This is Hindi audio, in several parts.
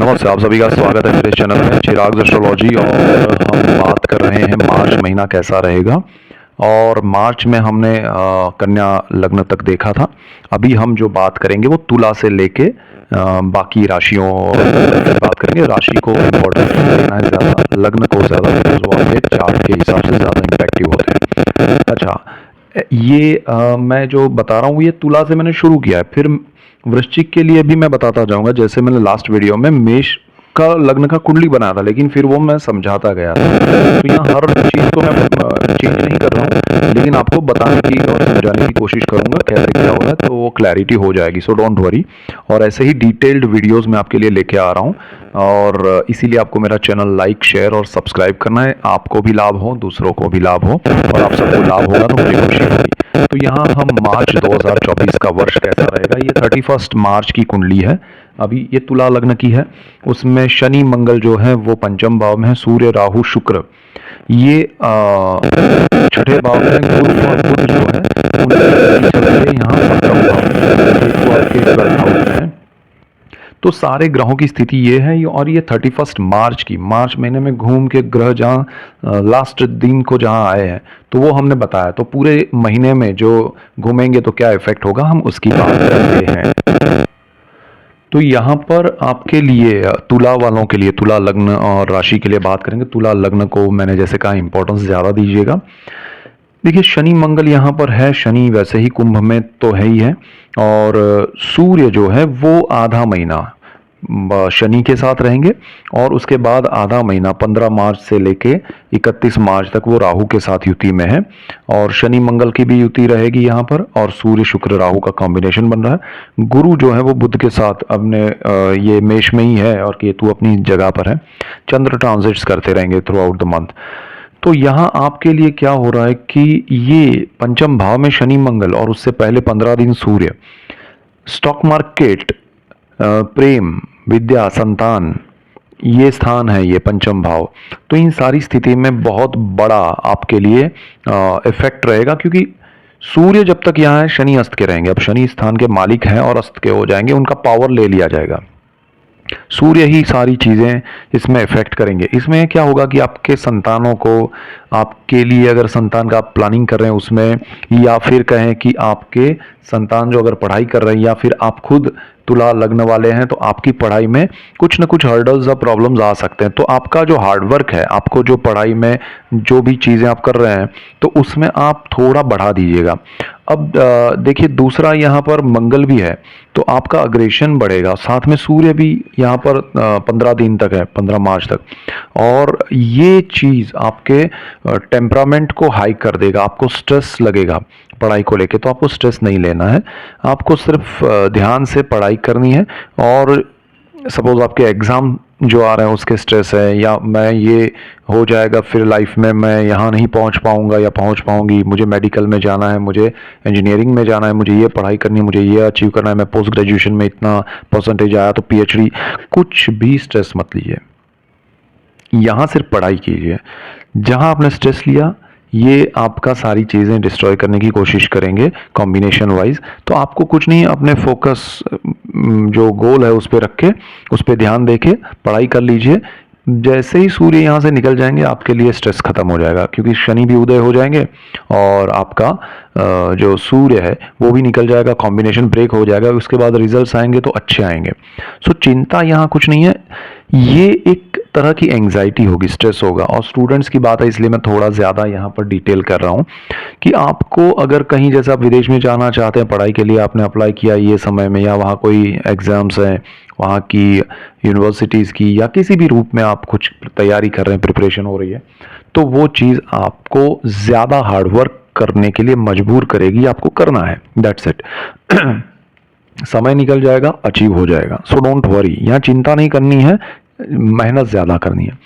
नमस्ते, आप सभी का स्वागत है मेरे चैनल में चिराग एस्ट्रोलॉजी। और हम बात कर रहे हैं मार्च महीना कैसा रहेगा। और मार्च में हमने कन्या लग्न तक देखा था। अभी हम जो बात करेंगे वो तुला से लेके बाकी राशियों की बात करेंगे। राशि को इम्पोर्टेंस देना है ज़्यादा, लग्न को ज़्यादा, बिकॉज वो आपके चार्ट के हिसाब से ज़्यादा इम्पैक्टिव होते हैं। अच्छा, ये मैं जो बता रहा हूँ ये तुला से मैंने शुरू किया है। फिर वृश्चिक के लिए भी मैं बताता जाऊंगा। जैसे मैंने लास्ट वीडियो में मेष का लग्न का कुंडली बनाया था, लेकिन फिर वो मैं समझाता गया था। तो यहाँ हर चीज़ को मैं चेंज नहीं कर रहा हूँ, लेकिन आपको बताने की और समझाने की कोशिश करूंगा कैसे क्या हो रहा है, तो वो क्लैरिटी हो जाएगी। So don't worry. और ऐसे ही डिटेल्ड वीडियोस मैं आपके लिए लेके आ रहा हूँ, और इसीलिए आपको मेरा चैनल लाइक, शेयर और सब्सक्राइब करना है। आपको भी लाभ हो, दूसरों को भी लाभ हो, और आप सबको लाभ होगा तो मुझे खुशी होगी। तो यहाँ हम मार्च 2024 का वर्ष कैसा रहेगा, ये 31 मार्च की कुंडली है। अभी ये तुला लग्न की है। उसमें शनि मंगल जो है वो पंचम भाव में है, सूर्य राहु शुक्र ये छठे भाव में, गुरु और बुध जो है उनकी चल रही है यहाँ सप्तम भाव में, केतु आपके 12th हाउस में है। तो सारे ग्रहों की स्थिति ये है। और ये 31 मार्च की, मार्च महीने में घूम के ग्रह जहाँ लास्ट दिन को जहाँ आए हैं, तो वो हमने बताया। तो पूरे महीने में जो घूमेंगे तो क्या इफेक्ट होगा, हम उसकी बात करते हैं। तो यहाँ पर आपके लिए तुला वालों के लिए, तुला लग्न और राशि के लिए बात करेंगे। तुला लग्न को मैंने जैसे कहा इंपॉर्टेंस ज़्यादा दीजिएगा। देखिए, शनि मंगल यहाँ पर है। शनि वैसे ही कुंभ में तो है ही है, और सूर्य जो है वो आधा महीना शनि के साथ रहेंगे, और उसके बाद आधा महीना 15 मार्च से लेके 31 मार्च तक वो राहु के साथ युति में है। और शनि मंगल की भी युति रहेगी यहाँ पर, और सूर्य शुक्र राहु का कॉम्बिनेशन बन रहा है। गुरु जो है वो बुध के साथ अपने ये मेष में ही है, और केतु अपनी जगह पर है। चंद्र ट्रांजिट्स करते रहेंगे थ्रू आउट द मंथ। तो यहाँ आपके लिए क्या हो रहा है कि ये पंचम भाव में शनि मंगल, और उससे पहले 15 दिन सूर्य, स्टॉक मार्केट, प्रेम, विद्या, संतान, ये स्थान है, ये पंचम भाव। तो इन सारी स्थिति में बहुत बड़ा आपके लिए इफेक्ट रहेगा, क्योंकि सूर्य जब तक यहाँ है शनि अस्त के रहेंगे। अब शनि स्थान के मालिक हैं और अस्त के हो जाएंगे, उनका पावर ले लिया जाएगा। सूर्य ही सारी चीज़ें इसमें इफेक्ट करेंगे। इसमें क्या होगा कि आपके संतानों को, आपके लिए अगर संतान का आप प्लानिंग कर रहे हैं उसमें, या फिर कहें कि आपके संतान जो अगर पढ़ाई कर रहे हैं, या फिर आप खुद तुला लग्न वाले हैं, तो आपकी पढ़ाई में कुछ न कुछ हर्डल्स या प्रॉब्लम्स आ सकते हैं। तो आपका जो हार्डवर्क है, आपको जो पढ़ाई में जो भी चीज़ें आप कर रहे हैं, तो उसमें आप थोड़ा बढ़ा दीजिएगा। अब देखिए, दूसरा यहाँ पर मंगल भी है, तो आपका अग्रेशन बढ़ेगा। साथ में सूर्य भी यहाँ पर 15 दिन तक है, 15 मार्च तक, और ये चीज़ आपके टेम्परामेंट को हाई कर देगा। आपको स्ट्रेस लगेगा पढ़ाई को लेके, तो आपको स्ट्रेस नहीं लेना है। आपको सिर्फ ध्यान से पढ़ाई करनी है। और सपोज आपके एग्ज़ाम जो आ रहे हैं उसके स्ट्रेस है, या मैं ये हो जाएगा फिर लाइफ में मैं यहाँ नहीं पहुँच पाऊँगा या पहुँच पाऊँगी, मुझे मेडिकल में जाना है, मुझे इंजीनियरिंग में जाना है, मुझे ये पढ़ाई करनी है, मुझे ये अचीव करना है, मैं पोस्ट ग्रेजुएशन में इतना परसेंटेज आया तो पीएचडी, कुछ भी स्ट्रेस मत लीजिए। यहाँ सिर्फ पढ़ाई कीजिए। जहाँ आपने स्ट्रेस लिया, ये आपका सारी चीज़ें डिस्ट्रॉय करने की कोशिश करेंगे कॉम्बिनेशन वाइज। तो आपको कुछ नहीं, अपने फोकस जो गोल है उस पर रख के, उस पर ध्यान दे के पढ़ाई कर लीजिए। जैसे ही सूर्य यहाँ से निकल जाएंगे, आपके लिए स्ट्रेस खत्म हो जाएगा, क्योंकि शनि भी उदय हो जाएंगे, और आपका जो सूर्य है वो भी निकल जाएगा, कॉम्बिनेशन ब्रेक हो जाएगा। उसके बाद रिजल्ट्स आएंगे तो अच्छे आएंगे। सो चिंता यहाँ कुछ नहीं है। ये एक तरह की एंग्जाइटी होगी, स्ट्रेस होगा। और स्टूडेंट्स की बात है, इसलिए मैं थोड़ा ज़्यादा यहाँ पर डिटेल कर रहा हूँ कि आपको अगर कहीं, जैसे आप विदेश में जाना चाहते हैं पढ़ाई के लिए, आपने अप्लाई किया ये समय में, या वहाँ कोई एग्ज़ाम्स हैं, वहाँ की यूनिवर्सिटीज़ की, या किसी भी रूप में आप कुछ तैयारी कर रहे हैं, प्रिपरेशन हो रही है, तो वो चीज़ आपको ज़्यादा हार्डवर्क करने के लिए मजबूर करेगी। आपको करना है, दैट्स इट। समय निकल जाएगा, अचीव हो जाएगा। सो डोंट वरी, यहाँ चिंता नहीं करनी है, मेहनत ज़्यादा करनी है।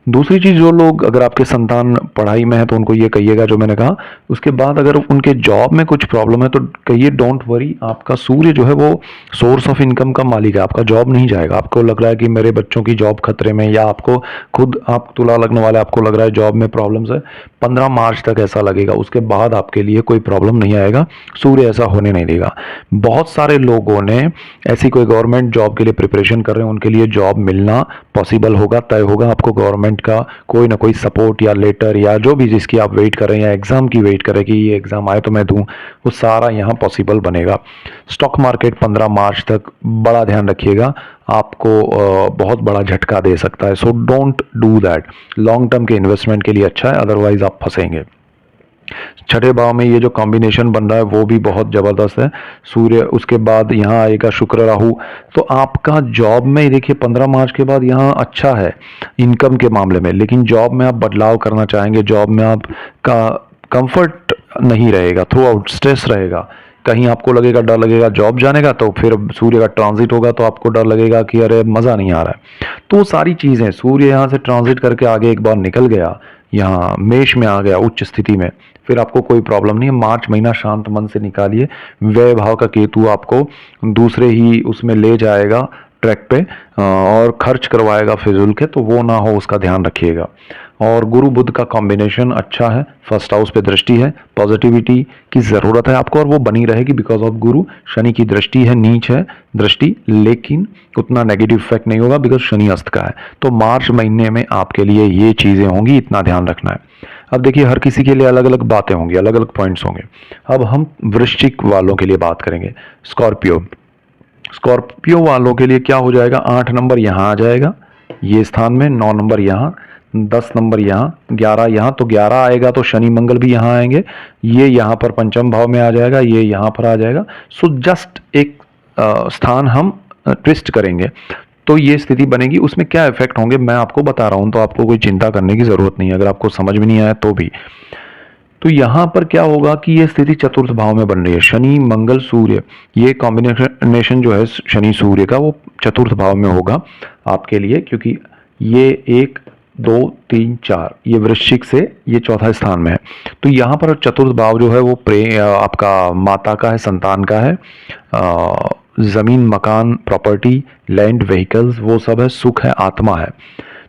दूसरी चीज़, जो लोग, अगर आपके संतान पढ़ाई में है तो उनको ये कहिएगा जो मैंने कहा। उसके बाद अगर उनके जॉब में कुछ प्रॉब्लम है तो कहिए डोंट वरी, आपका सूर्य जो है वो सोर्स ऑफ इनकम का मालिक है, आपका जॉब नहीं जाएगा। आपको लग रहा है कि मेरे बच्चों की जॉब खतरे में, या आपको खुद, आप तुला लग्न वाले, आपको लग रहा है जॉब में प्रॉब्लम्स है, 15 मार्च तक ऐसा लगेगा। उसके बाद आपके लिए कोई प्रॉब्लम नहीं आएगा, सूर्य ऐसा होने नहीं देगा। बहुत सारे लोगों ने ऐसी कोई गवर्नमेंट जॉब के लिए प्रिपरेशन कर रहे हैं, उनके लिए जॉब मिलना पॉसिबल होगा, तय होगा। आपको गवर्नमेंट का कोई ना कोई सपोर्ट या लेटर या जो भी जिसकी आप वेट कर रहे हैं, या एग्ज़ाम की वेट करें कि ये एग्ज़ाम आए तो मैं दूं, वो सारा यहाँ पॉसिबल बनेगा। स्टॉक मार्केट 15 मार्च तक बड़ा ध्यान रखिएगा, आपको बहुत बड़ा झटका दे सकता है। So don't do that. Long term के इन्वेस्टमेंट के लिए अच्छा है, अदरवाइज आप फंसेंगे। छठे भाव में ये जो कॉम्बिनेशन बन रहा है वो भी बहुत ज़बरदस्त है, सूर्य, उसके बाद यहाँ आएगा शुक्र राहु। तो आपका जॉब में देखिए 15 मार्च के बाद यहाँ अच्छा है इनकम के मामले में, लेकिन जॉब में आप बदलाव करना चाहेंगे, जॉब में आपका कंफर्ट नहीं रहेगा, थ्रू आउट स्ट्रेस रहेगा। कहीं आपको लगेगा, डर लगेगा जॉब जाने का, तो फिर सूर्य का ट्रांजिट होगा तो आपको डर लगेगा कि अरे मज़ा नहीं आ रहा है। तो वो सारी चीज़ें, सूर्य यहाँ से ट्रांजिट करके आगे एक बार निकल गया, यहाँ मेष में आ गया उच्च स्थिति में, फिर आपको कोई प्रॉब्लम नहीं है। मार्च महीना शांत मन से निकालिए। व्यय भाव का केतु आपको दूसरे ही उसमें ले जाएगा ट्रैक पे, और खर्च करवाएगा फिजूल के, तो वो ना हो उसका ध्यान रखिएगा। और गुरु बुध का कॉम्बिनेशन अच्छा है, फर्स्ट हाउस पे दृष्टि है, पॉजिटिविटी की ज़रूरत है आपको, और वो बनी रहेगी बिकॉज ऑफ गुरु। शनि की दृष्टि है, नीच है दृष्टि, लेकिन उतना नेगेटिव इफेक्ट नहीं होगा बिकॉज शनि अस्त का है। तो मार्च महीने में आपके लिए ये चीज़ें होंगी, इतना ध्यान रखना है। अब देखिए हर किसी के लिए अलग अलग बातें होंगी, अलग अलग पॉइंट्स होंगे। अब हम वृश्चिक वालों के लिए बात करेंगे। स्कॉर्पियो, स्कॉर्पियो वालों के लिए क्या हो जाएगा, 8 नंबर यहाँ आ जाएगा ये स्थान में, 9 नंबर यहाँ, 10 नंबर यहाँ, 11 यहाँ। तो 11 आएगा तो शनि मंगल भी यहाँ आएंगे, ये यहाँ पर पंचम भाव में आ जाएगा, ये यहाँ पर आ जाएगा। सो जस्ट एक स्थान हम ट्विस्ट करेंगे तो ये स्थिति बनेगी। उसमें क्या इफेक्ट होंगे मैं आपको बता रहा हूँ, तो आपको कोई चिंता करने की जरूरत नहीं है अगर आपको समझ में नहीं आया तो भी। तो यहाँ पर क्या होगा कि ये स्थिति चतुर्थ भाव में बन रही है, शनि मंगल सूर्य, ये कॉम्बिनेशन जो है शनि सूर्य का वो चतुर्थ भाव में होगा आपके लिए, क्योंकि ये 1 2 3 4 ये वृश्चिक से ये चौथा स्थान में है। तो यहाँ पर चतुर्थ भाव जो है वो आपका माता का है, संतान का है, जमीन मकान प्रॉपर्टी लैंड व्हीकल्स वो सब है, सुख है, आत्मा है।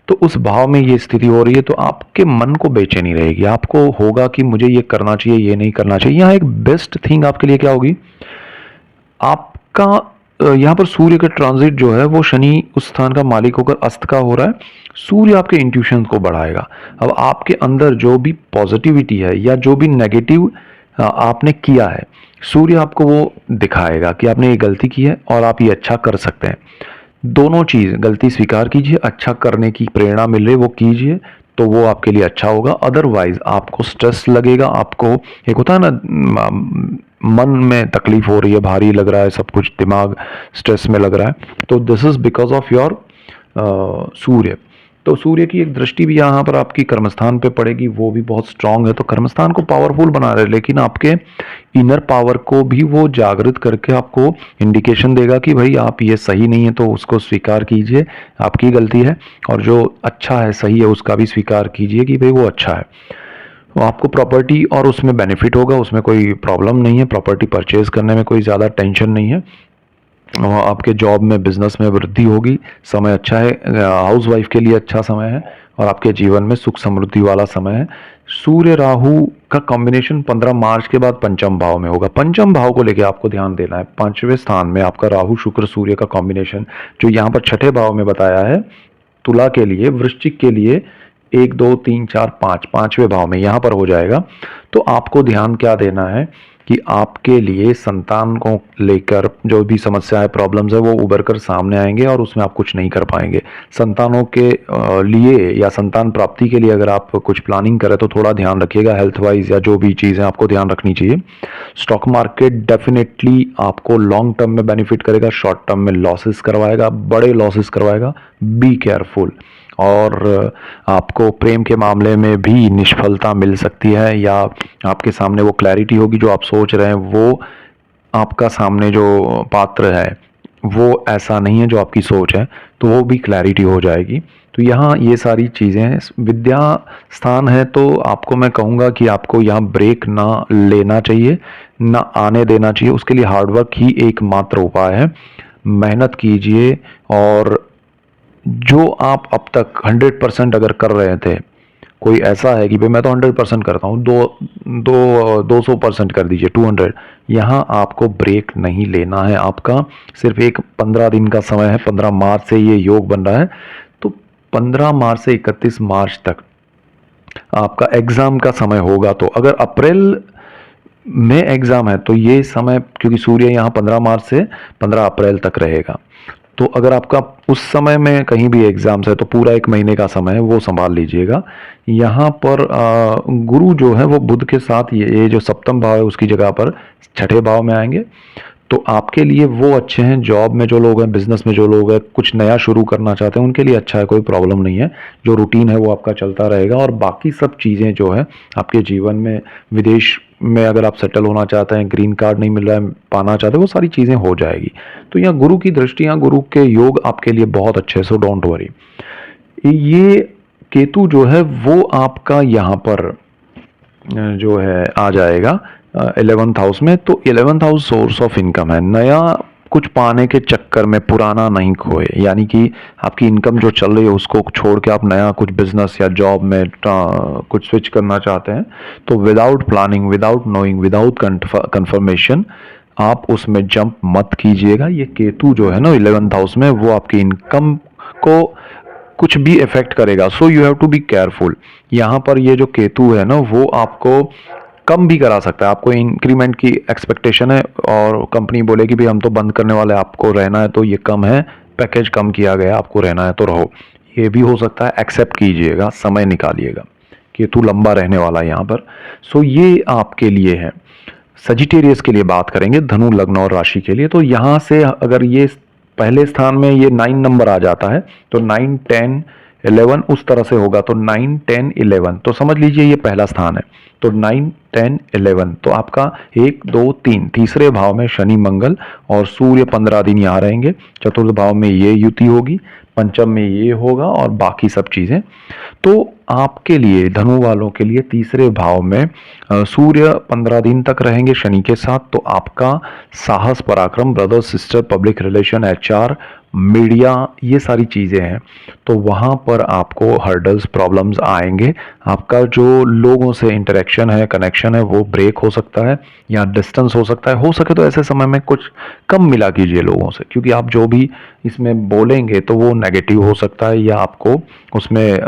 तो उस भाव में ये स्थिति हो रही है, तो आपके मन को बेचैनी रहेगी, आपको होगा कि मुझे ये करना चाहिए, ये नहीं करना चाहिए। यहाँ एक बेस्ट थिंग आपके लिए क्या होगी, आपका यहाँ पर सूर्य का ट्रांजिट जो है वो शनि उस स्थान का मालिक होकर अस्त का हो रहा है, सूर्य आपके इंट्यूशन को बढ़ाएगा। अब आपके अंदर जो भी पॉजिटिविटी है या जो भी नेगेटिव आपने किया है, सूर्य आपको वो दिखाएगा कि आपने ये गलती की है और आप ये अच्छा कर सकते हैं। दोनों चीज़, गलती स्वीकार कीजिए, अच्छा करने की प्रेरणा मिल रही है वो कीजिए, तो वो आपके लिए अच्छा होगा। अदरवाइज आपको स्ट्रेस लगेगा, आपको एक होता है ना मन में तकलीफ हो रही है, भारी लग रहा है सब कुछ, दिमाग स्ट्रेस में लग रहा है, तो this is because of your surya. तो सूर्य की एक दृष्टि भी यहाँ पर आपकी कर्मस्थान पे पड़ेगी, वो भी बहुत स्ट्रांग है, तो कर्मस्थान को पावरफुल बना रहे, लेकिन आपके इनर पावर को भी वो जागृत करके आपको इंडिकेशन देगा कि भाई आप ये सही नहीं है, तो उसको स्वीकार कीजिए, आपकी गलती है, और जो अच्छा है सही है उसका भी स्वीकार कीजिए कि भाई वो अच्छा है। तो आपको प्रॉपर्टी और उसमें बेनिफिट होगा, उसमें कोई प्रॉब्लम नहीं है, प्रॉपर्टी परचेज करने में कोई ज़्यादा टेंशन नहीं है। आपके जॉब में बिजनेस में वृद्धि होगी, समय अच्छा है, हाउस वाइफ के लिए अच्छा समय है, और आपके जीवन में सुख समृद्धि वाला समय है। सूर्य राहु का कॉम्बिनेशन 15 मार्च के बाद पंचम भाव में होगा। पंचम भाव को लेकर आपको ध्यान देना है, 5वें स्थान में आपका राहु शुक्र सूर्य का कॉम्बिनेशन जो यहाँ पर छठे भाव में बताया है, तुला के लिए, वृश्चिक के लिए 1 2 3 4 5 5वें भाव में यहाँ पर हो जाएगा। तो आपको ध्यान क्या देना है कि आपके लिए संतान को लेकर जो भी समस्याएं प्रॉब्लम्स है वो उभर कर सामने आएंगे, और उसमें आप कुछ नहीं कर पाएंगे। संतानों के लिए या संतान प्राप्ति के लिए अगर आप कुछ प्लानिंग करें तो थोड़ा ध्यान रखिएगा, हेल्थ वाइज या जो भी चीज़ें आपको ध्यान रखनी चाहिए। स्टॉक मार्केट डेफिनेटली आपको लॉन्ग टर्म में बेनिफिट करेगा, शॉर्ट टर्म में लॉसेस करवाएगा, बड़े लॉसेस करवाएगा, बी केयरफुल। और आपको प्रेम के मामले में भी निष्फलता मिल सकती है, या आपके सामने वो क्लैरिटी होगी जो आप सोच रहे हैं, वो आपका सामने जो पात्र है वो ऐसा नहीं है जो आपकी सोच है, तो वो भी क्लैरिटी हो जाएगी। तो यहाँ ये सारी चीज़ें हैं। विद्या स्थान है तो आपको मैं कहूँगा कि आपको यहाँ ब्रेक ना लेना चाहिए, ना आने देना चाहिए। उसके लिए हार्डवर्क ही एकमात्र उपाय है। मेहनत कीजिए, और जो आप अब तक 100% अगर कर रहे थे, कोई ऐसा है कि भाई मैं तो 100% करता हूँ, 200% कर दीजिए, 200। यहाँ आपको ब्रेक नहीं लेना है। आपका सिर्फ एक 15 दिन का समय है। 15 मार्च से ये योग बन रहा है, तो 15 मार्च से 31 मार्च तक आपका एग्ज़ाम का समय होगा। तो अगर अप्रैल में एग्ज़ाम है तो ये समय, क्योंकि सूर्य यहाँ 15 मार्च से 15 अप्रैल तक रहेगा, तो अगर आपका उस समय में कहीं भी एग्ज़ाम्स है तो पूरा 1 महीने का समय है, वो संभाल लीजिएगा। यहाँ पर गुरु जो है वो बुध के साथ ये जो सप्तम भाव है उसकी जगह पर छठे भाव में आएंगे। तो आपके लिए वो अच्छे हैं। जॉब में जो लोग हैं, बिजनेस में जो लोग हैं, कुछ नया शुरू करना चाहते हैं, उनके लिए अच्छा है, कोई प्रॉब्लम नहीं है। जो रूटीन है वो आपका चलता रहेगा, और बाकी सब चीज़ें जो है आपके जीवन में, विदेश में अगर आप सेटल होना चाहते हैं, ग्रीन कार्ड नहीं मिल रहा है, पाना चाहते हैं, वो सारी चीज़ें हो जाएगी। तो यहाँ गुरु की दृष्टि, यहाँ गुरु के योग आपके लिए बहुत अच्छे हैं, सो डोंट वरी। ये केतु जो है वो आपका यहाँ पर जो है आ जाएगा 11th हाउस में। तो 11th house source of income है। नया कुछ पाने के चक्कर में पुराना नहीं खोए, यानी कि आपकी इनकम जो चल रही है उसको छोड़ के आप नया कुछ बिजनेस या जॉब में कुछ स्विच करना चाहते हैं, तो without planning, without knowing, without confirmation आप उसमें जंप मत कीजिएगा। ये केतु जो है ना 11th हाउस में, वो आपकी इनकम को कुछ भी इफेक्ट करेगा। So you have to be careful. यहाँ पर ये जो केतु है ना वो आपको कम भी करा सकता है। आपको इंक्रीमेंट की एक्सपेक्टेशन है और कंपनी बोलेगी भी हम तो बंद करने वाले, आपको रहना है तो ये कम है, पैकेज कम किया गया, आपको रहना है तो रहो। ये भी हो सकता है, एक्सेप्ट कीजिएगा, समय निकालिएगा। केतु लंबा रहने वाला है यहाँ पर। सो ये आपके लिए है। सजिटेरियस के लिए बात करेंगे, धनु लग्न और राशि के लिए। तो यहाँ से अगर ये पहले स्थान में ये 9 नंबर आ जाता है, तो 9, 10, 11 उस तरह से होगा। तो 9, 10, 11 तो समझ लीजिए ये पहला स्थान है। तो 9, 10, 11 तो आपका 1, 2, 3 तीसरे भाव में शनि मंगल और सूर्य 15 दिन यहाँ रहेंगे। चतुर्थ भाव में ये युति होगी, पंचम में ये होगा, और बाकी सब चीजें। तो आपके लिए, धनु वालों के लिए तीसरे भाव में सूर्य 15 दिन तक रहेंगे शनि के साथ। तो आपका साहस, पराक्रम, brother sister, public relation, HR, media, ये सारी चीज़ें हैं। तो वहाँ पर आपको हर्डल्स, प्रॉब्लम्स आएंगे। आपका जो लोगों से इंटरेक्शन है, कनेक्शन है, वो ब्रेक हो सकता है या डिस्टेंस हो सकता है। हो सके तो ऐसे समय में कुछ कम मिला कीजिए लोगों से, क्योंकि आप जो भी इसमें बोलेंगे तो वो नेगेटिव हो सकता है या आपको उसमें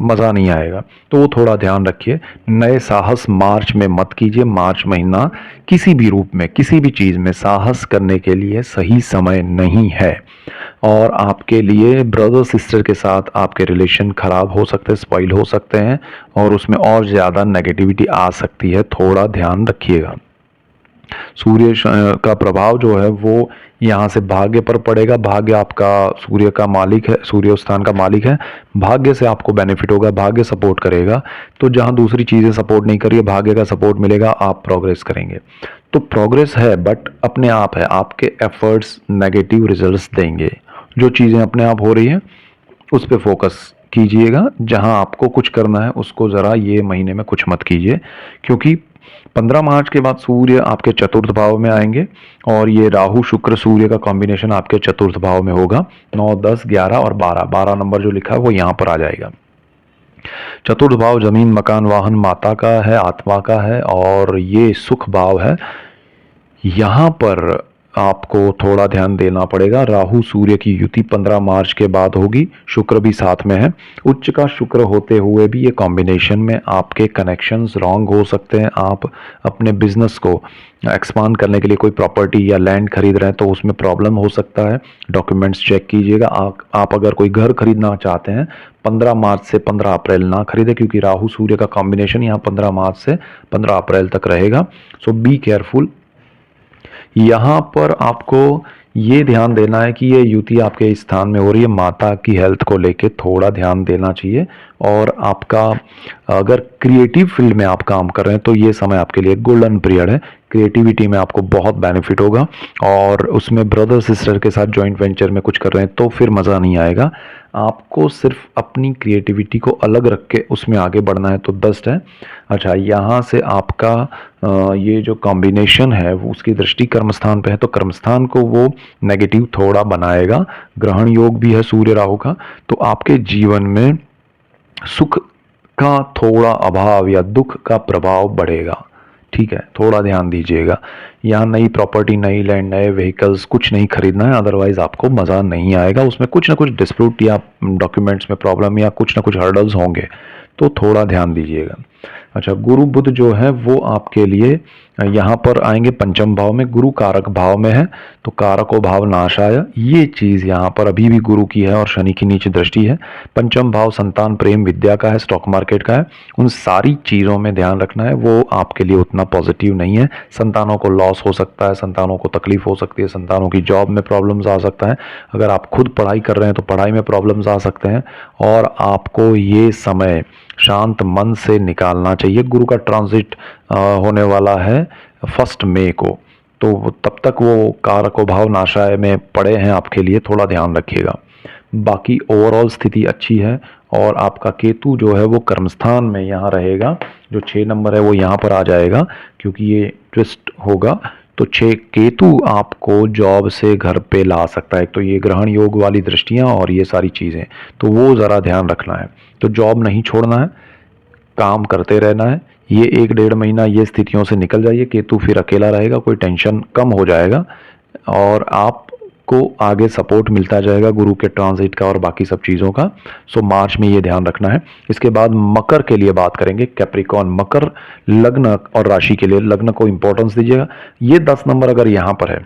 मज़ा नहीं आएगा। तो वो थोड़ा ध्यान रखिए। नए साहस मार्च में मत कीजिए। मार्च महीना किसी भी रूप में, किसी भी चीज़ में साहस करने के लिए सही समय नहीं है। और आपके लिए ब्रदर सिस्टर के साथ आपके रिलेशन खराब हो सकते हैं, स्पॉइल हो सकते हैं, और उसमें और ज़्यादा नेगेटिविटी आ सकती है। थोड़ा ध्यान रखिएगा। सूर्य का प्रभाव जो है वो यहाँ से भाग्य पर पड़ेगा। भाग्य आपका सूर्य का मालिक है, सूर्य स्थान का मालिक है। भाग्य से आपको बेनिफिट होगा, भाग्य सपोर्ट करेगा। तो जहाँ दूसरी चीज़ें सपोर्ट नहीं करिए, भाग्य का सपोर्ट मिलेगा, आप प्रोग्रेस करेंगे। तो प्रोग्रेस है, बट अपने आप है। आपके एफर्ट्स नेगेटिव रिजल्ट्स देंगे। जो चीज़ें अपने आप हो रही हैं उस पर फोकस कीजिएगा। जहां आपको कुछ करना है उसको ज़रा ये महीने में कुछ मत कीजिए, क्योंकि 15 मार्च के बाद सूर्य आपके चतुर्थ भाव में आएंगे, और ये राहु शुक्र सूर्य का कॉम्बिनेशन आपके चतुर्थ भाव में होगा। 9, 10, 11 और 12 नंबर जो लिखा है वो यहाँ पर आ जाएगा। चतुर्थ भाव जमीन, मकान, वाहन, माता का है, आत्मा का है, और ये सुख भाव है। यहाँ पर आपको थोड़ा ध्यान देना पड़ेगा। राहु सूर्य की युति 15 मार्च के बाद होगी। शुक्र भी साथ में है। उच्च का शुक्र होते हुए भी ये कॉम्बिनेशन में आपके कनेक्शंस रॉन्ग हो सकते हैं। आप अपने बिजनेस को एक्सपांड करने के लिए कोई प्रॉपर्टी या लैंड खरीद रहे हैं तो उसमें प्रॉब्लम हो सकता है। डॉक्यूमेंट्स चेक कीजिएगा। आप अगर कोई घर खरीदना चाहते हैं 15 मार्च से 15 अप्रैल ना खरीदे, क्योंकि राहु सूर्य का कॉम्बिनेशन यहाँ 15 मार्च से 15 अप्रैल तक रहेगा। सो बी केयरफुल। यहाँ पर आपको ये ध्यान देना है कि ये युति आपके स्थान में हो रही है, माता की हेल्थ को लेके थोड़ा ध्यान देना चाहिए। और आपका अगर क्रिएटिव फील्ड में आप काम कर रहे हैं तो ये समय आपके लिए गोल्डन पीरियड है। क्रिएटिविटी में आपको बहुत बेनिफिट होगा, और उसमें ब्रदर सिस्टर के साथ जॉइंट वेंचर में कुछ कर रहे हैं तो फिर मज़ा नहीं आएगा। आपको सिर्फ अपनी क्रिएटिविटी को अलग रख के उसमें आगे बढ़ना है तो बेस्ट है। अच्छा, यहाँ से आपका ये जो कॉम्बिनेशन है वो उसकी दृष्टि कर्मस्थान पे है, तो कर्मस्थान को वो नेगेटिव थोड़ा बनाएगा। ग्रहण योग भी है सूर्य राहु का, तो आपके जीवन में सुख का थोड़ा अभाव या दुख का प्रभाव बढ़ेगा। ठीक है, थोड़ा ध्यान दीजिएगा। यहाँ नई प्रॉपर्टी, नई लैंड, नए व्हीकल्स कुछ नहीं खरीदना है, अदरवाइज आपको मज़ा नहीं आएगा। उसमें कुछ ना कुछ डिस्प्यूट या डॉक्यूमेंट्स में प्रॉब्लम या कुछ ना कुछ हर्डल्स होंगे, तो थोड़ा ध्यान दीजिएगा। अच्छा, गुरु बुध जो है वो आपके लिए यहाँ पर आएंगे पंचम भाव में, गुरु कारक भाव में है, तो कारको भाव नाशाय, ये चीज़ यहाँ पर अभी भी गुरु की है और शनि की नीच दृष्टि है। पंचम भाव संतान, प्रेम, विद्या का है, स्टॉक मार्केट का है। उन सारी चीज़ों में ध्यान रखना है, वो आपके लिए उतना पॉजिटिव नहीं है। संतानों को लॉस हो सकता है, संतानों को तकलीफ हो सकती है, संतानों की जॉब में प्रॉब्लम्स आ सकता है। अगर आप खुद पढ़ाई कर रहे हैं तो पढ़ाई में प्रॉब्लम्स आ सकते हैं, और आपको ये समय शांत मन से निकालना चाहिए। गुरु का ट्रांजिट होने वाला है 1 मई को, तो तब तक वो कारको भाव नाशाय में पड़े हैं आपके लिए, थोड़ा ध्यान रखिएगा। बाकी ओवरऑल स्थिति अच्छी है, और आपका केतु जो है वो कर्मस्थान में यहाँ रहेगा। जो 6 नंबर है वो यहाँ पर आ जाएगा, क्योंकि ये ट्विस्ट होगा। तो 6 केतु आपको जॉब से घर पे ला सकता है। तो ये ग्रहण योग वाली दृष्टियाँ और ये सारी चीज़ें, तो वो ज़रा ध्यान रखना है। तो जॉब नहीं छोड़ना है, काम करते रहना है। ये 1-1.5 महीना ये स्थितियों से निकल जाइए, केतु फिर अकेला रहेगा, कोई टेंशन कम हो जाएगा, और आपको आगे सपोर्ट मिलता जाएगा गुरु के ट्रांजिट का और बाकी सब चीज़ों का। सो मार्च में ये ध्यान रखना है। इसके बाद मकर के लिए बात करेंगे, कैप्रिकॉन। मकर लग्न और राशि के लिए, लग्न को इंपॉर्टेंस दीजिएगा। ये 10 नंबर अगर यहाँ पर है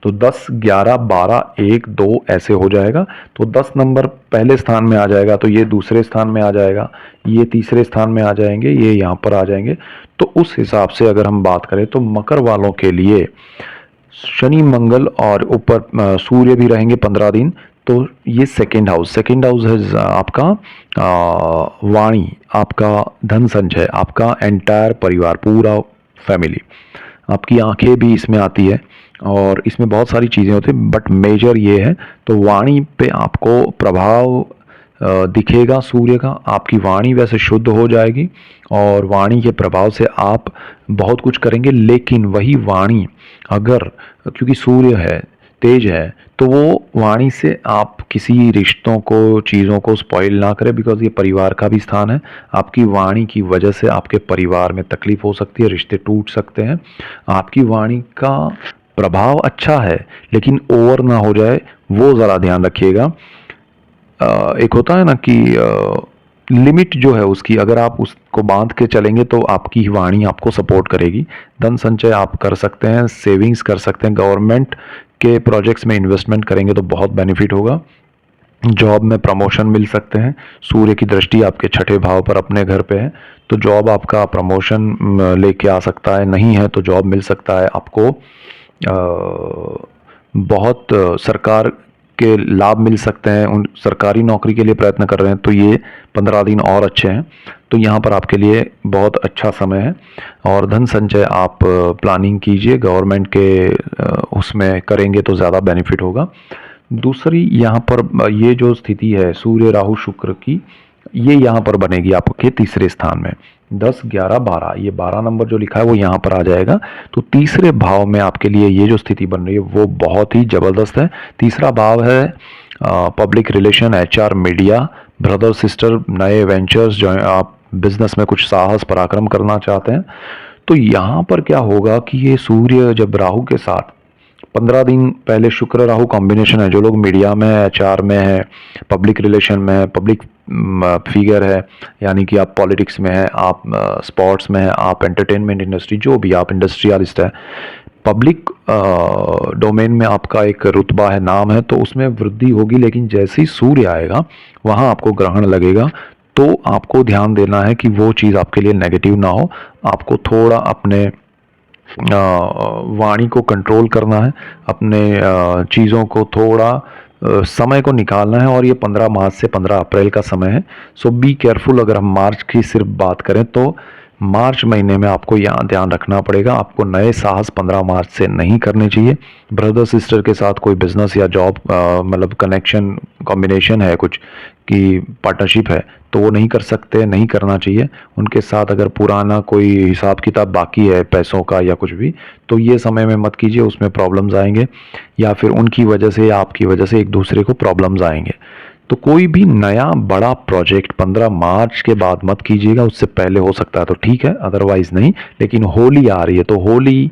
तो 10, 11, 12, 1, 2 ऐसे हो जाएगा। तो 10 नंबर पहले स्थान में आ जाएगा, तो ये दूसरे स्थान में आ जाएगा, ये तीसरे स्थान में आ जाएंगे, ये यहाँ पर आ जाएंगे। तो उस हिसाब से अगर हम बात करें तो मकर वालों के लिए शनि, मंगल और ऊपर सूर्य भी रहेंगे 15 दिन। तो ये सेकेंड हाउस है आपका वाणी, आपका धन संचय, आपका एंटायर परिवार, पूरा फैमिली, आपकी आंखें भी इसमें आती है, और इसमें बहुत सारी चीज़ें होती हैं, बट मेजर ये है। तो वाणी पे आपको प्रभाव दिखेगा सूर्य का। आपकी वाणी वैसे शुद्ध हो जाएगी, और वाणी के प्रभाव से आप बहुत कुछ करेंगे। लेकिन वही वाणी अगर, क्योंकि सूर्य है, तेज है, तो वो वाणी से आप किसी रिश्तों को, चीज़ों को स्पॉइल ना करें, बिकॉज ये परिवार का भी स्थान है। आपकी वाणी की वजह से आपके परिवार में तकलीफ हो सकती है, रिश्ते टूट सकते हैं। आपकी वाणी का प्रभाव अच्छा है, लेकिन ओवर ना हो जाए, वो ज़रा ध्यान रखिएगा। एक होता है ना कि लिमिट जो है उसकी, अगर आप उसको बांध के चलेंगे तो आपकी वाणी आपको सपोर्ट करेगी। धन संचय आप कर सकते हैं, सेविंग्स कर सकते हैं, गवर्नमेंट के प्रोजेक्ट्स में इन्वेस्टमेंट करेंगे तो बहुत बेनिफिट होगा। जॉब में प्रमोशन मिल सकते हैं। सूर्य की दृष्टि आपके 6ठे भाव पर अपने घर पे है, तो जॉब आपका प्रमोशन लेके आ सकता है। नहीं है तो जॉब मिल सकता है आपको। बहुत सरकार के लाभ मिल सकते हैं। उन सरकारी नौकरी के लिए प्रयत्न कर रहे हैं तो ये 15 दिन और अच्छे हैं, तो यहाँ पर आपके लिए बहुत अच्छा समय है। और धन संचय आप प्लानिंग कीजिए, गवर्नमेंट के उसमें करेंगे तो ज़्यादा बेनिफिट होगा। दूसरी यहाँ पर ये जो स्थिति है सूर्य राहु शुक्र की, ये यहाँ पर बनेगी आपके तीसरे स्थान में। 10, 11, 12, ये 12 नंबर जो लिखा है वो यहाँ पर आ जाएगा। तो तीसरे भाव में आपके लिए ये जो स्थिति बन रही है वो बहुत ही ज़बरदस्त है। तीसरा भाव है public relation, HR, media, brother sister, नए वेंचर्स, जो आप बिजनेस में कुछ साहस पराक्रम करना चाहते हैं। तो यहाँ पर क्या होगा कि ये सूर्य जब राहु के साथ 15 दिन पहले, शुक्र राहु कॉम्बिनेशन है, जो लोग मीडिया में है, HR में है, पब्लिक रिलेशन में है, पब्लिक फिगर है, यानी कि आप पॉलिटिक्स में है, आप स्पोर्ट्स में है, आप एंटरटेनमेंट इंडस्ट्री, जो भी आप इंडस्ट्रियलिस्ट है, पब्लिक डोमेन में आपका एक रुतबा है, नाम है, तो उसमें वृद्धि होगी। लेकिन जैसे ही सूर्य आएगा वहाँ आपको ग्रहण लगेगा, तो आपको ध्यान देना है कि वो चीज़ आपके लिए नेगेटिव ना हो। आपको थोड़ा अपने वाणी को कंट्रोल करना है, अपने चीज़ों को थोड़ा समय को निकालना है। और ये 15 मार्च से 15 अप्रैल का समय है। सो बी केयरफुल। अगर हम मार्च की सिर्फ बात करें तो मार्च महीने में आपको यहाँ ध्यान रखना पड़ेगा, आपको नए साहस 15 मार्च से नहीं करने चाहिए। ब्रदर सिस्टर के साथ कोई बिजनेस या जॉब मतलब कनेक्शन कॉम्बिनेशन है कुछ की पार्टनरशिप है तो वो नहीं कर सकते, नहीं करना चाहिए। उनके साथ अगर पुराना कोई हिसाब किताब बाकी है पैसों का या कुछ भी, तो ये समय में मत कीजिए, उसमें प्रॉब्लम्स आएंगे या फिर उनकी वजह से या आपकी वजह से एक दूसरे को प्रॉब्लम्स आएंगे। तो कोई भी नया बड़ा प्रोजेक्ट 15 मार्च के बाद मत कीजिएगा, उससे पहले हो सकता है तो ठीक है, अदरवाइज नहीं। लेकिन होली आ रही है तो होली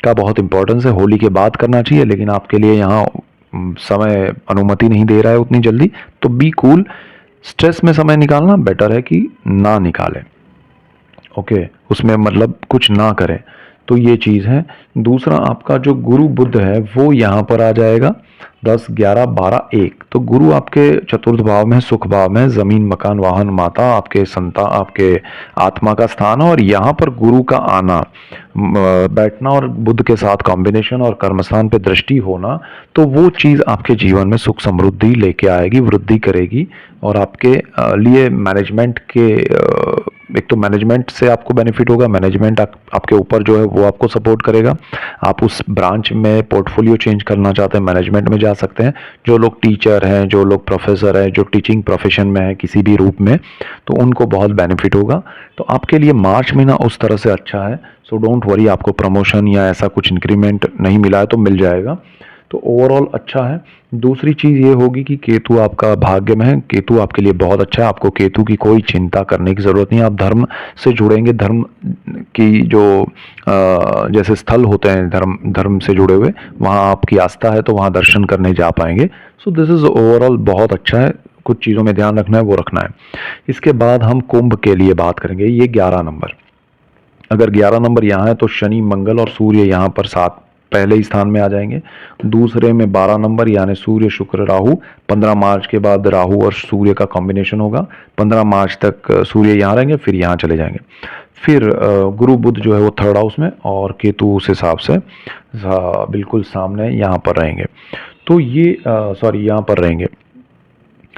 का बहुत इंपॉर्टेंस है, होली के बाद करना चाहिए, लेकिन आपके लिए यहाँ समय अनुमति नहीं दे रहा है उतनी जल्दी। तो बी कूल। स्ट्रेस में समय निकालना बेटर है कि ना निकालें। ओके, उसमें मतलब कुछ ना करें। तो ये चीज़ है। दूसरा, आपका जो गुरु बुध है वो यहाँ पर आ जाएगा 10, 11, 12, 1। तो गुरु आपके चतुर्थ भाव में, सुख भाव में, जमीन, मकान, वाहन, माता, आपके संतान, आपके आत्मा का स्थान है। और यहाँ पर गुरु का आना, बैठना और बुध के साथ कॉम्बिनेशन और कर्मस्थान पे दृष्टि होना, तो वो चीज़ आपके जीवन में सुख समृद्धि लेके आएगी, वृद्धि करेगी। और आपके लिए मैनेजमेंट के एक तो मैनेजमेंट से आपको बेनिफिट होगा, मैनेजमेंट आपके ऊपर जो है वो आपको सपोर्ट करेगा। आप उस ब्रांच में पोर्टफोलियो चेंज करना चाहते हैं, मैनेजमेंट में जा सकते हैं। जो लोग टीचर हैं, जो लोग प्रोफेसर हैं, जो टीचिंग प्रोफेशन में है किसी भी रूप में, तो उनको बहुत बेनिफिट होगा। तो आपके लिए मार्च महीना उस तरह से अच्छा है। सो डोंट वरी, आपको प्रमोशन या ऐसा कुछ इंक्रीमेंट नहीं मिला है तो मिल जाएगा। तो ओवरऑल अच्छा है। दूसरी चीज़ ये होगी कि केतु आपका भाग्य में है, केतु आपके लिए बहुत अच्छा है। आपको केतु की कोई चिंता करने की ज़रूरत नहीं है। आप धर्म से जुड़ेंगे, धर्म की जो जैसे स्थल होते हैं धर्म से जुड़े हुए, वहाँ आपकी आस्था है तो वहाँ दर्शन करने जा पाएंगे। सो दिस इज़ ओवरऑल बहुत अच्छा है। कुछ चीज़ों में ध्यान रखना है वो रखना है। इसके बाद हम कुंभ के लिए बात करेंगे। ये 11 नंबर, अगर 11 नंबर यहाँ है तो शनि, मंगल और सूर्य यहाँ पर साथ पहले ही स्थान में आ जाएंगे। दूसरे में 12 नंबर यानी सूर्य, शुक्र, राहु। 15 मार्च के बाद राहु और सूर्य का कॉम्बिनेशन होगा। 15 मार्च तक सूर्य यहाँ रहेंगे, फिर यहाँ चले जाएंगे। फिर गुरु बुध जो है वो थर्ड हाउस में, और केतु उस हिसाब से बिल्कुल सामने यहाँ पर रहेंगे। तो ये सॉरी यहाँ पर रहेंगे।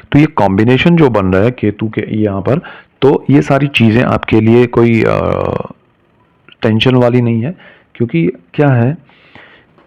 तो ये कॉम्बिनेशन जो बन रहा है केतु के यहाँ पर, तो ये सारी चीज़ें आपके लिए कोई टेंशन वाली नहीं है। क्योंकि क्या है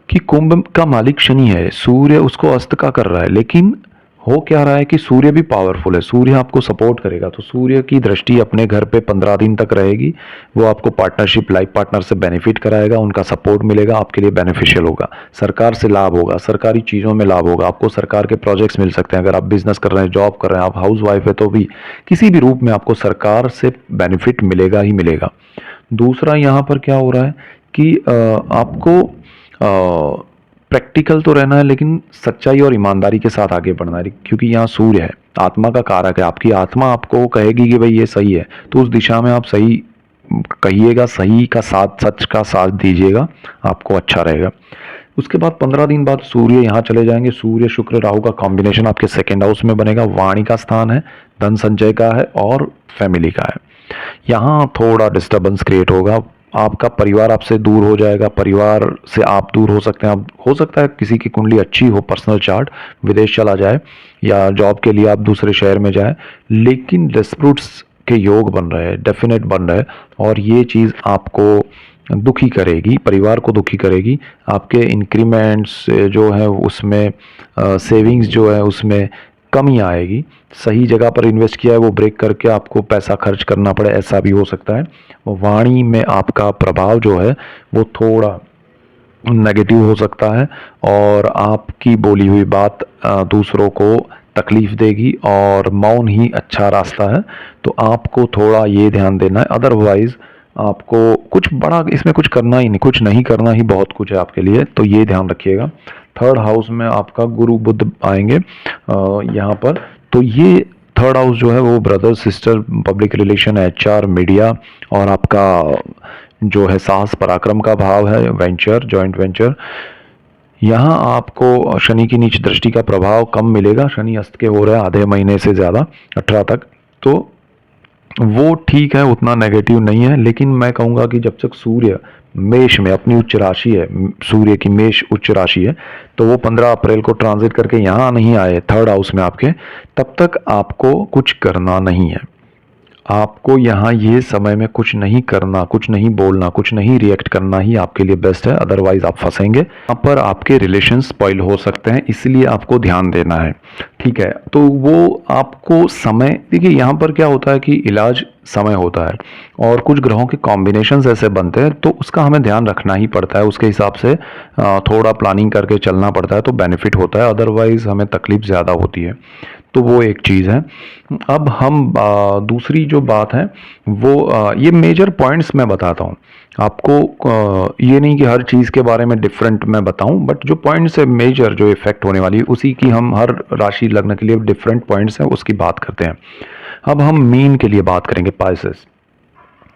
कि कुंभ का मालिक शनि है, सूर्य उसको अस्त का कर रहा है, लेकिन हो क्या रहा है कि सूर्य भी पावरफुल है, सूर्य आपको सपोर्ट करेगा। तो सूर्य की दृष्टि अपने घर पे 15 दिन तक रहेगी। वो आपको पार्टनरशिप, लाइफ पार्टनर से बेनिफिट कराएगा, उनका सपोर्ट मिलेगा, आपके लिए बेनिफिशियल होगा। सरकार से लाभ होगा, सरकारी चीज़ों में लाभ होगा, आपको सरकार के प्रोजेक्ट्स मिल सकते हैं। अगर आप बिजनेस कर रहे हैं, जॉब कर रहे हैं, आप हाउस वाइफ है, तो भी किसी भी रूप में आपको सरकार से बेनिफिट मिलेगा ही मिलेगा। दूसरा, यहाँ पर क्या हो रहा है कि आपको प्रैक्टिकल तो रहना है, लेकिन सच्चाई और ईमानदारी के साथ आगे बढ़ना है। क्योंकि यहाँ सूर्य है, आत्मा का कारक है। आपकी आत्मा आपको कहेगी कि भाई ये सही है, तो उस दिशा में आप सही कहिएगा, सही का साथ, सच का साथ दीजिएगा, आपको अच्छा रहेगा। उसके बाद 15 दिन बाद सूर्य यहाँ चले जाएंगे। सूर्य, शुक्र, राहु का कॉम्बिनेशन आपके सेकेंड हाउस में बनेगा। वाणी का स्थान है, धन संचय का है और फैमिली का है। यहाँ थोड़ा डिस्टर्बेंस क्रिएट होगा, आपका परिवार आपसे दूर हो जाएगा, परिवार से आप दूर हो सकते हैं। आप हो सकता है किसी की कुंडली अच्छी हो, पर्सनल चार्ट, विदेश चला जाए या जॉब के लिए आप दूसरे शहर में जाए, लेकिन डिस्प्यूट्स के योग बन रहे हैं, डेफिनेट बन रहे हैं, और ये चीज़ आपको दुखी करेगी, परिवार को दुखी करेगी। आपके इंक्रीमेंट्स जो है उसमें, सेविंग्स जो है उसमें कमी आएगी। सही जगह पर इन्वेस्ट किया है वो ब्रेक करके आपको पैसा खर्च करना पड़े, ऐसा भी हो सकता है। वाणी में आपका प्रभाव जो है वो थोड़ा नेगेटिव हो सकता है, और आपकी बोली हुई बात दूसरों को तकलीफ देगी, और मौन ही अच्छा रास्ता है। तो आपको थोड़ा ये ध्यान देना है। अदरवाइज आपको कुछ बड़ा इसमें कुछ करना ही नहीं, कुछ नहीं करना ही बहुत कुछ है आपके लिए, तो ये ध्यान रखिएगा। थर्ड हाउस में आपका गुरु बुध आएंगे यहाँ पर। तो ये थर्ड हाउस जो है वो brother sister, public relation, HR, media, और आपका जो है साहस पराक्रम का भाव है, वेंचर, जॉइंट वेंचर। यहाँ आपको शनि की नीच दृष्टि का प्रभाव कम मिलेगा। शनि अस्त के हो रहे हैं आधे महीने से ज़्यादा, 18 तक, तो वो ठीक है, उतना नेगेटिव नहीं है। लेकिन मैं कहूँगा कि जब तक सूर्य मेष में अपनी उच्च राशि है, सूर्य की मेष उच्च राशि है, तो वो 15 अप्रैल को ट्रांजिट करके यहाँ नहीं आए थर्ड हाउस में आपके, तब तक आपको कुछ करना नहीं है। आपको यहाँ ये समय में कुछ नहीं करना, कुछ नहीं बोलना, कुछ नहीं रिएक्ट करना ही आपके लिए बेस्ट है, अदरवाइज आप फंसेंगे। यहाँ पर आपके रिलेशन स्पॉइल हो सकते हैं, इसलिए आपको ध्यान देना है, ठीक है। तो वो आपको समय, देखिए यहाँ पर क्या होता है कि इलाज समय होता है और कुछ ग्रहों के कॉम्बिनेशंस ऐसे बनते हैं तो उसका हमें ध्यान रखना ही पड़ता है, उसके हिसाब से थोड़ा प्लानिंग करके चलना पड़ता है तो बेनिफिट होता है, अदरवाइज हमें तकलीफ ज़्यादा होती है। तो वो एक चीज़ है। अब हम दूसरी जो बात है वो ये मेजर पॉइंट्स मैं बताता हूँ आपको, ये नहीं कि हर चीज़ के बारे में डिफरेंट मैं बताऊं, बट जो पॉइंट्स है मेजर जो इफेक्ट होने वाली है उसी की हम हर राशि लग्न के लिए डिफरेंट पॉइंट्स हैं उसकी बात करते हैं। अब हम मीन के लिए बात करेंगे, पाइसेस।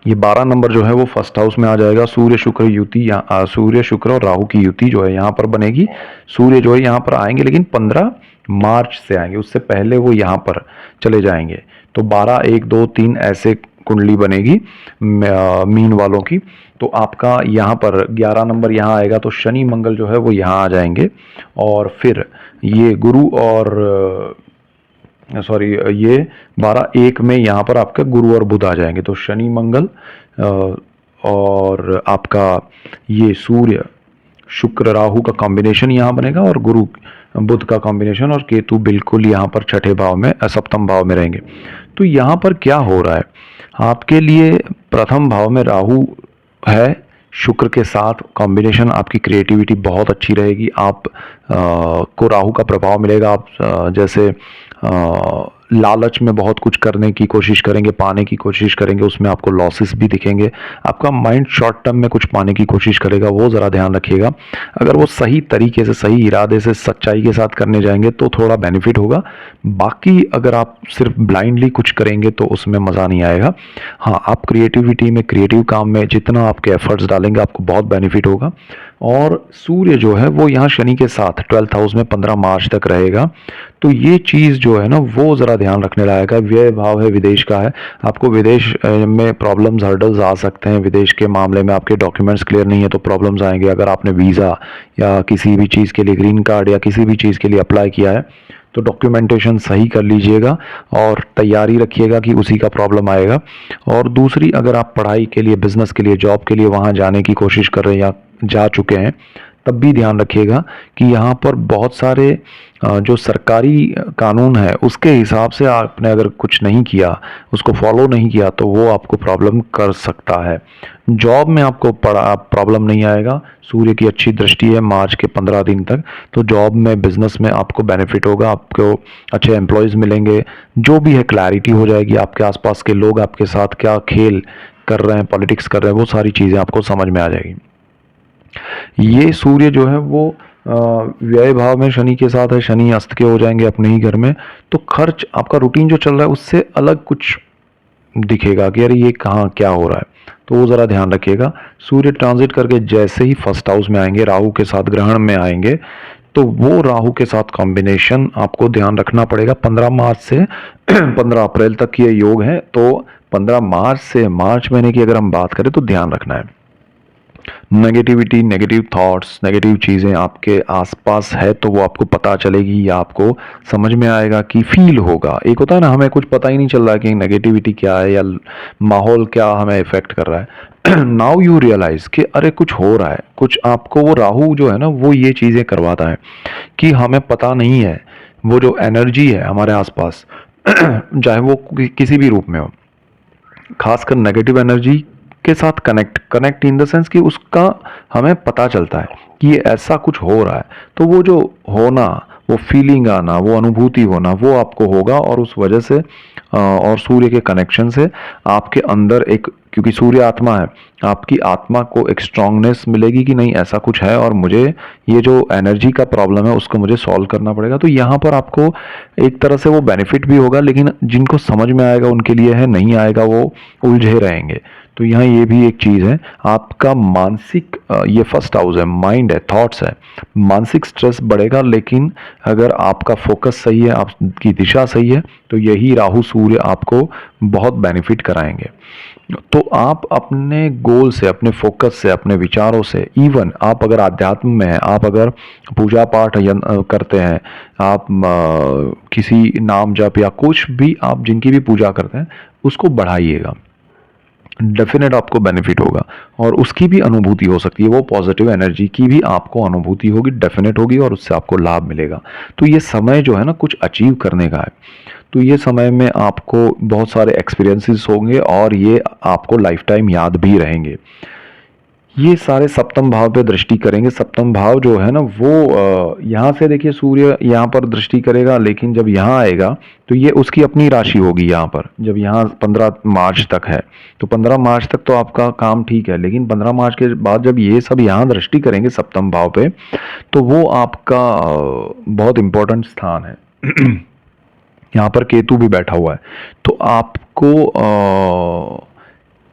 ये 12 नंबर जो है वो फर्स्ट हाउस में आ जाएगा। सूर्य शुक्र युति, सूर्य शुक्र और राहु की युति जो है यहाँ पर बनेगी। सूर्य जो है यहाँ पर आएंगे लेकिन 15 मार्च से आएंगे, उससे पहले वो यहाँ पर चले जाएंगे। तो 12, 1, 2, 3 ऐसे कुंडली बनेगी मीन वालों की। तो आपका यहाँ पर 11 नंबर यहाँ आएगा, तो शनि मंगल जो है वो यहाँ आ जाएंगे और फिर ये गुरु और सॉरी ये 12-1 में यहाँ पर आपका गुरु और बुध आ जाएंगे। तो शनि मंगल और आपका ये सूर्य शुक्र राहु का कॉम्बिनेशन यहाँ बनेगा और गुरु बुध का कॉम्बिनेशन, और केतु बिल्कुल यहाँ पर छठे भाव में, सप्तम भाव में रहेंगे। तो यहाँ पर क्या हो रहा है, आपके लिए प्रथम भाव में राहु है, शुक्र के साथ कॉम्बिनेशन, आपकी क्रिएटिविटी बहुत अच्छी रहेगी। आप को राहु का प्रभाव मिलेगा। आप जैसे लालच में बहुत कुछ करने की कोशिश करेंगे, पाने की कोशिश करेंगे, उसमें आपको लॉसेस भी दिखेंगे। आपका माइंड शॉर्ट टर्म में कुछ पाने की कोशिश करेगा, वो ज़रा ध्यान रखिएगा। अगर वो सही तरीके से, सही इरादे से, सच्चाई के साथ करने जाएंगे तो थोड़ा बेनिफिट होगा। बाकी अगर आप सिर्फ ब्लाइंडली कुछ करेंगे तो उसमें मज़ा नहीं आएगा। हाँ, आप क्रिएटिविटी में, क्रिएटिव काम में जितना आपके एफर्ट्स डालेंगे आपको बहुत बेनिफिट होगा। और सूर्य जो है वो यहाँ शनि के साथ 12th हाउस में 15 मार्च तक रहेगा। तो ये चीज़ जो है ना वो ज़रा ध्यान रखने लायक है। व्यय भाव है, विदेश का है, आपको विदेश में प्रॉब्लम्स, हर्डल्स आ सकते हैं। विदेश के मामले में आपके डॉक्यूमेंट्स क्लियर नहीं है तो प्रॉब्लम्स आएंगे। अगर आपने वीज़ा या किसी भी चीज़ के लिए, ग्रीन कार्ड या किसी भी चीज़ के लिए अप्लाई किया है तो डॉक्यूमेंटेशन सही कर लीजिएगा और तैयारी रखिएगा कि उसी का प्रॉब्लम आएगा। और दूसरी, अगर आप पढ़ाई के लिए, बिजनेस के लिए, जॉब के लिए वहाँ जाने की कोशिश कर रहे हैं या जा चुके हैं, तब भी ध्यान रखिएगा कि यहाँ पर बहुत सारे जो सरकारी कानून है उसके हिसाब से आपने अगर कुछ नहीं किया, उसको फॉलो नहीं किया तो वो आपको प्रॉब्लम कर सकता है। जॉब में आपको प्रॉब्लम नहीं आएगा, सूर्य की अच्छी दृष्टि है मार्च के 15 दिन तक, तो जॉब में, बिजनेस में आपको बेनिफिट होगा, आपको अच्छे एम्प्लॉयज़ मिलेंगे, जो भी है क्लैरिटी हो जाएगी। आपके आसपास के लोग आपके साथ क्या खेल कर रहे हैं, पॉलिटिक्स कर रहे हैं, वो सारी चीज़ें आपको समझ में आ जाएगी। ये सूर्य जो है वो व्यय भाव में शनि के साथ है, शनि अस्त के हो जाएंगे अपने ही घर में। तो खर्च, आपका रूटीन जो चल रहा है उससे अलग कुछ दिखेगा कि अरे ये कहाँ क्या हो रहा है, तो वो ज़रा ध्यान रखिएगा। सूर्य ट्रांजिट करके जैसे ही फर्स्ट हाउस में आएंगे, राहु के साथ ग्रहण में आएंगे, तो वो राहु के साथ कॉम्बिनेशन आपको ध्यान रखना पड़ेगा। 15 मार्च से 15 अप्रैल तक ये योग है, तो 15 मार्च से मार्च महीने की अगर हम बात करें तो ध्यान रखना है। नेगेटिविटी, नेगेटिव थॉट्स, नेगेटिव चीज़ें आपके आसपास है तो वो आपको पता चलेगी या आपको समझ में आएगा कि फील होगा। एक होता है ना, हमें कुछ पता ही नहीं चल रहा है कि नेगेटिविटी क्या है या माहौल क्या हमें इफेक्ट कर रहा है। नाउ यू रियलाइज कि अरे कुछ हो रहा है, कुछ आपको वो राहु जो है ना वो ये चीज़ें करवाता है कि हमें पता नहीं है। वो जो एनर्जी है हमारे आसपास चाहे वो किसी भी रूप में हो, खासकर नेगेटिव एनर्जी के साथ कनेक्ट इन द सेंस कि उसका हमें पता चलता है कि ये ऐसा कुछ हो रहा है, तो वो जो होना, वो फीलिंग आना, वो अनुभूति होना, वो आपको होगा। और उस वजह से और सूर्य के कनेक्शन से आपके अंदर एक, क्योंकि सूर्य आत्मा है, आपकी आत्मा को एक स्ट्रांगनेस मिलेगी कि नहीं ऐसा कुछ है और मुझे ये जो एनर्जी का प्रॉब्लम है उसको मुझे सॉल्व करना पड़ेगा। तो यहाँ पर आपको एक तरह से वो बेनिफिट भी होगा, लेकिन जिनको समझ में आएगा उनके लिए है, नहीं आएगा वो उलझे रहेंगे। तो यहाँ ये भी एक चीज़ है, आपका मानसिक ये फर्स्ट हाउस है, माइंड है, थॉट्स है, मानसिक स्ट्रेस बढ़ेगा। लेकिन अगर आपका फोकस सही है, आपकी दिशा सही है, तो यही राहु सूर्य आपको बहुत बेनिफिट कराएंगे। तो आप अपने गोल से, अपने फोकस से, अपने विचारों से, इवन आप अगर आध्यात्म में हैं, आप अगर पूजा पाठ करते हैं, आप किसी नाम जप या कुछ भी आप जिनकी भी पूजा करते हैं, उसको बढ़ाइएगा, डेफिनेट आपको बेनिफिट होगा और उसकी भी अनुभूति हो सकती है, वो पॉजिटिव एनर्जी की भी आपको अनुभूति होगी, डेफिनेट होगी और उससे आपको लाभ मिलेगा। तो ये समय जो है ना कुछ अचीव करने का है, तो ये समय में आपको बहुत सारे एक्सपीरियंसेस होंगे और ये आपको लाइफ टाइम याद भी रहेंगे। ये सारे सप्तम भाव पे दृष्टि करेंगे। सप्तम भाव जो है ना वो यहाँ से देखिए सूर्य यहाँ पर दृष्टि करेगा, लेकिन जब यहाँ आएगा तो ये उसकी अपनी राशि होगी। यहाँ पर जब यहाँ 15 मार्च तक है, तो 15 मार्च तक तो आपका काम ठीक है, लेकिन 15 मार्च के बाद जब ये सब यहाँ दृष्टि करेंगे सप्तम भाव पे, तो वो आपका बहुत इंपॉर्टेंट स्थान है। यहाँ पर केतु भी बैठा हुआ है, तो आपको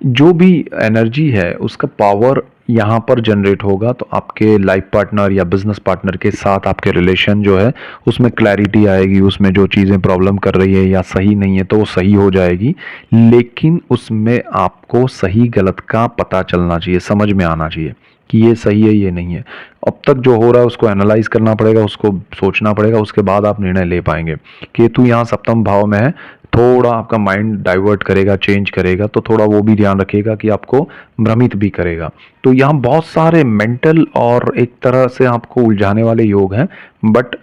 जो भी एनर्जी है उसका पावर यहाँ पर जनरेट होगा। तो आपके लाइफ पार्टनर या बिजनेस पार्टनर के साथ आपके रिलेशन जो है उसमें क्लैरिटी आएगी, उसमें जो चीज़ें प्रॉब्लम कर रही है या सही नहीं है तो वो सही हो जाएगी। लेकिन उसमें आपको सही गलत का पता चलना चाहिए, समझ में आना चाहिए कि ये सही है ये नहीं है। अब तक जो हो रहा है उसको एनालाइज करना पड़ेगा, उसको सोचना पड़ेगा, उसके बाद आप निर्णय ले पाएंगे। केतु यहाँ सप्तम भाव में है, थोड़ा आपका माइंड डाइवर्ट करेगा, चेंज करेगा, तो थोड़ा वो भी ध्यान रखिएगा कि आपको भ्रमित भी करेगा। तो यहाँ बहुत सारे मेंटल और एक तरह से आपको उलझाने वाले योग हैं, बट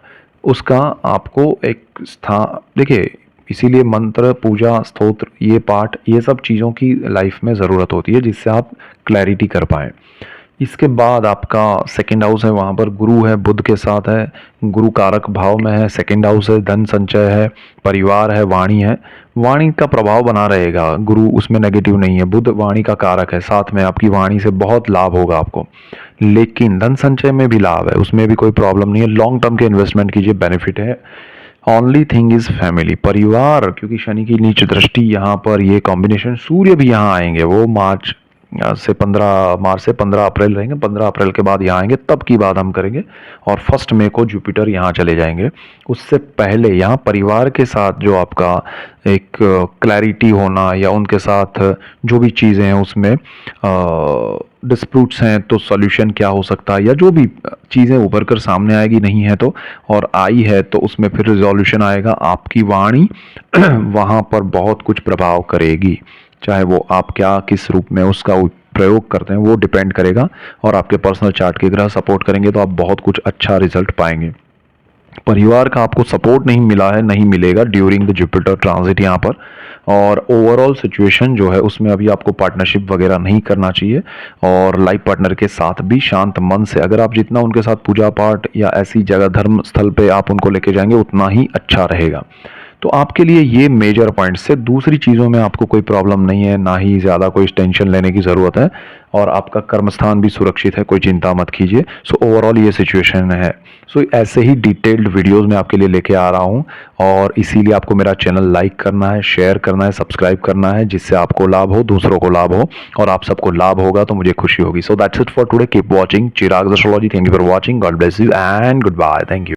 उसका आपको एक स्थान देखिए, इसीलिए मंत्र, पूजा, स्तोत्र, ये पाठ, ये सब चीज़ों की लाइफ में ज़रूरत होती है जिससे आप क्लैरिटी कर पाएँ। इसके बाद आपका सेकंड हाउस है, वहाँ पर गुरु है, बुध के साथ है, गुरु कारक भाव में है। सेकंड हाउस है, धन संचय है, परिवार है, वाणी है। वाणी का प्रभाव बना रहेगा, गुरु उसमें नेगेटिव नहीं है, बुध वाणी का कारक है, साथ में आपकी वाणी से बहुत लाभ होगा आपको। लेकिन धन संचय में भी लाभ है, उसमें भी कोई प्रॉब्लम नहीं है। लॉन्ग टर्म के इन्वेस्टमेंट कीजिए, बेनिफिट है। ओनली थिंग इज फैमिली, परिवार, क्योंकि शनि की नीच दृष्टि यहाँ पर, ये कॉम्बिनेशन, सूर्य भी यहाँ आएंगे, वो मार्च से 15 अप्रैल रहेंगे, 15 अप्रैल के बाद यहाँ आएंगे, तब की बात हम करेंगे। और 1 मई को जुपिटर यहाँ चले जाएंगे। उससे पहले यहाँ परिवार के साथ जो आपका एक क्लैरिटी होना, या उनके साथ जो भी चीज़ें हैं उसमें डिस्प्यूट्स हैं तो सॉल्यूशन क्या हो सकता है, या जो भी चीज़ें उभर कर सामने आएगी, नहीं है तो, और आई है तो उसमें फिर रिजोल्यूशन आएगा। आपकी वाणी वहाँ पर बहुत कुछ प्रभाव करेगी, चाहे वो आप क्या किस रूप में उसका प्रयोग करते हैं वो डिपेंड करेगा। और आपके पर्सनल चार्ट के ग्रह सपोर्ट करेंगे तो आप बहुत कुछ अच्छा रिजल्ट पाएंगे। परिवार का आपको सपोर्ट नहीं मिला है, नहीं मिलेगा ड्यूरिंग द जुपिटर ट्रांजिट यहाँ पर। और ओवरऑल सिचुएशन जो है उसमें अभी आपको पार्टनरशिप वगैरह नहीं करना चाहिए। और लाइफ पार्टनर के साथ भी शांत मन से, अगर आप जितना उनके साथ पूजा पाठ या ऐसी जगह धर्म स्थल पे आप उनको लेके जाएंगे उतना ही अच्छा रहेगा। तो आपके लिए ये मेजर पॉइंट्स से, दूसरी चीज़ों में आपको कोई प्रॉब्लम नहीं है, ना ही ज़्यादा कोई टेंशन लेने की ज़रूरत है, और आपका कर्म स्थान भी सुरक्षित है, कोई चिंता मत कीजिए। सो ओवरऑल ये सिचुएशन है। सो ऐसे ही डिटेल्ड वीडियोस मैं आपके लिए लेके आ रहा हूँ, और इसीलिए आपको मेरा चैनल लाइक करना है, शेयर करना है, सब्सक्राइब करना है, जिससे आपको लाभ हो, दूसरों को लाभ हो, और आप सबको लाभ होगा तो मुझे खुशी होगी। So that's it for today, keep watching Chirag astrology. Thank you for watching, God bless you and goodbye, thank you.